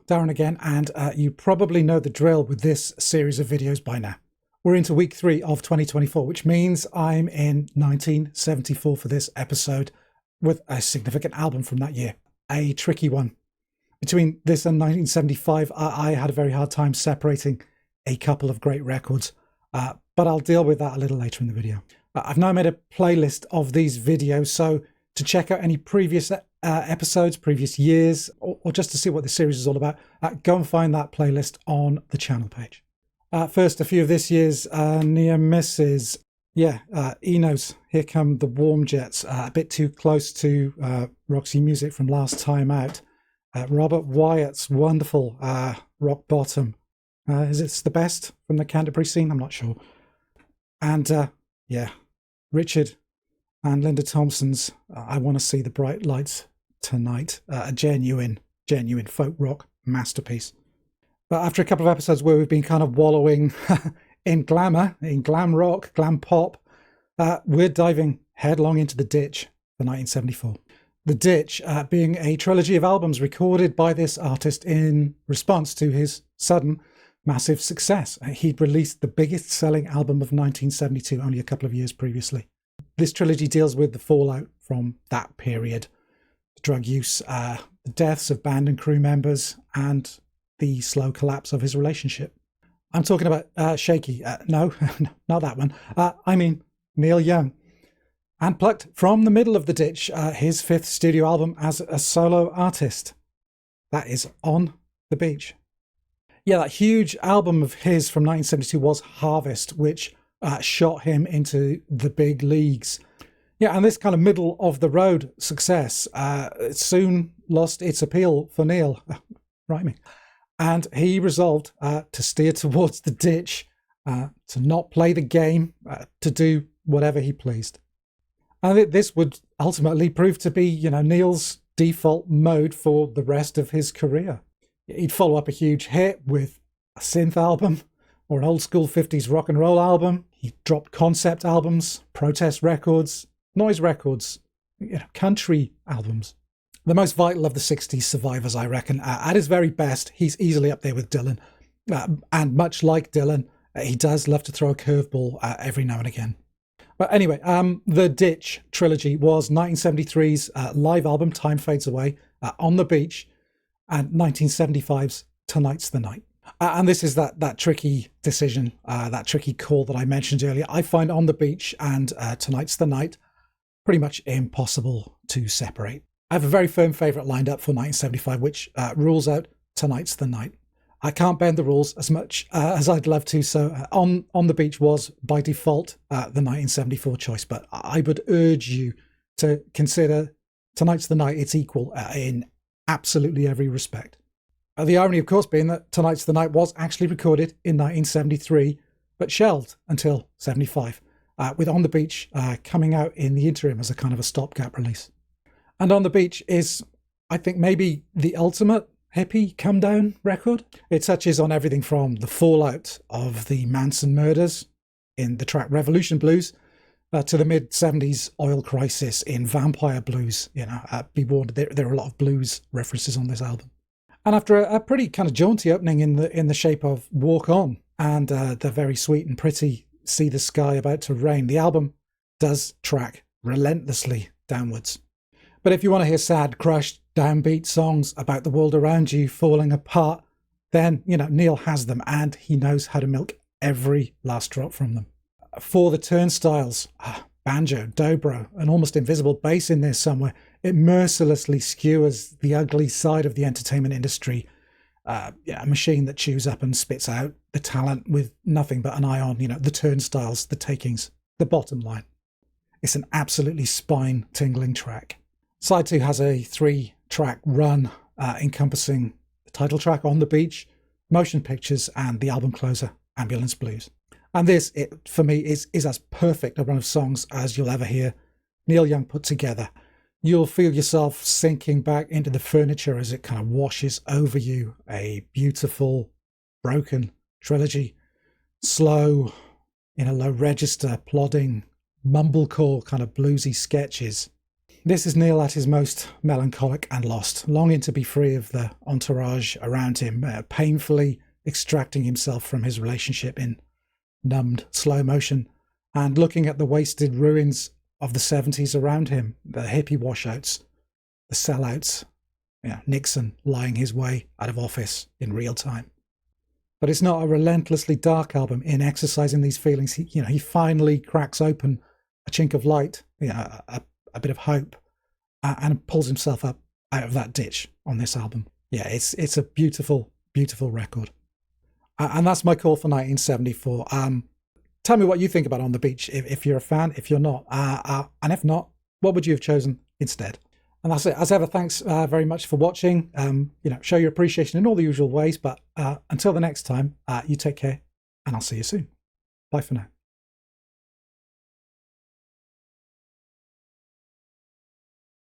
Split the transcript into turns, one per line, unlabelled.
Darren again, and you probably know the drill with this series of videos by now. We're into week 3 of 2024, which means I'm in 1974 for this episode with a significant album from that year, a tricky one. Between this and 1975, I had a very hard time separating a couple of great records, but I'll deal with that a little later in the video. I've now made a playlist of these videos, so to check out any previous episodes, previous years, or just to see what the series is all about, go and find that playlist on the channel page. First, a few of this year's near misses. Eno's Here Come the Warm Jets, a bit too close to Roxy Music from last time out. Robert Wyatt's wonderful Rock Bottom. Is it the best from the Canterbury scene? I'm not sure. And Richard and Linda Thompson's I Want to See the Bright Lights Tonight, a genuine folk rock masterpiece. But after a couple of episodes where we've been kind of wallowing in glamour, in glam rock, glam pop, we're diving headlong into The Ditch for 1974. The Ditch being a trilogy of albums recorded by this artist in response to his sudden massive success. He'd released the biggest selling album of 1972 only a couple of years previously. This trilogy deals with the fallout from that period, drug use, the deaths of band and crew members, and the slow collapse of his relationship. I'm talking about Shaky. No, not that one. I mean Neil Young. And plucked from the middle of The Ditch, his 5th studio album as a solo artist. That is On the Beach. Yeah, that huge album of his from 1972 was Harvest, which shot him into the big leagues. Yeah, and this kind of middle of the road success soon lost its appeal for Neil, rhyming, and he resolved to steer towards The Ditch, to not play the game, to do whatever he pleased. And this would ultimately prove to be, Neil's default mode for the rest of his career. He'd follow up a huge hit with a synth album or an old school 50s rock and roll album. He dropped concept albums, protest records, noise records, country albums. The most vital of the 60s survivors, I reckon. At his very best, he's easily up there with Dylan. And much like Dylan, he does love to throw a curveball every now and again. But anyway, the Ditch trilogy was 1973's live album, Time Fades Away, On the Beach, and 1975's Tonight's the Night. And this is that tricky decision, that tricky call that I mentioned earlier. I find On the Beach and Tonight's the Night pretty much impossible to separate. I have a very firm favourite lined up for 1975, which rules out Tonight's the Night. I can't bend the rules as much as I'd love to, so On the Beach was, by default, the 1974 choice, but I would urge you to consider Tonight's the Night its equal in absolutely every respect. The irony, of course, being that Tonight's the Night was actually recorded in 1973, but shelved until 75, with On the Beach coming out in the interim as a kind of a stopgap release. And On the Beach is, I think, maybe the ultimate hippie come-down record. It touches on everything from the fallout of the Manson murders in the track Revolution Blues to the mid-70s oil crisis in Vampire Blues. Be warned, there are a lot of blues references on this album. And after a pretty kind of jaunty opening in the shape of Walk On and the very sweet and pretty See the Sky About to Rain, the album does track relentlessly downwards. But if you want to hear sad, crushed, downbeat songs about the world around you falling apart, then, Neil has them, and he knows how to milk every last drop from them. For the Turnstiles, banjo, dobro, an almost invisible bass in there somewhere, it mercilessly skewers the ugly side of the entertainment industry. A machine that chews up and spits out the talent with nothing but an eye on, the turnstiles, the takings, the bottom line. It's an absolutely spine-tingling track. Side 2 has a 3-track run encompassing the title track On the Beach, Motion Pictures, and the album closer, Ambulance Blues. And this, for me, is as perfect a run of songs as you'll ever hear Neil Young put together. You'll feel yourself sinking back into the furniture as it kind of washes over you. A beautiful, broken trilogy. Slow, in a low register, plodding, mumblecore kind of bluesy sketches. This is Neil at his most melancholic and lost, longing to be free of the entourage around him, painfully extracting himself from his relationship in numbed slow motion, and looking at the wasted ruins of the 70s around him, the hippie washouts, the sellouts, Nixon lying his way out of office in real time. But it's not a relentlessly dark album. In exercising these feelings, he finally cracks open a chink of light, a bit of hope, and pulls himself up out of that ditch on this album. Yeah, it's a beautiful, beautiful record. And that's my call for 1974. Tell me what you think about On the Beach, if you're a fan, if you're not. And if not, what would you have chosen instead? And that's it. As ever, thanks very much for watching. Show your appreciation in all the usual ways. But until the next time, you take care, and I'll see you soon. Bye for now.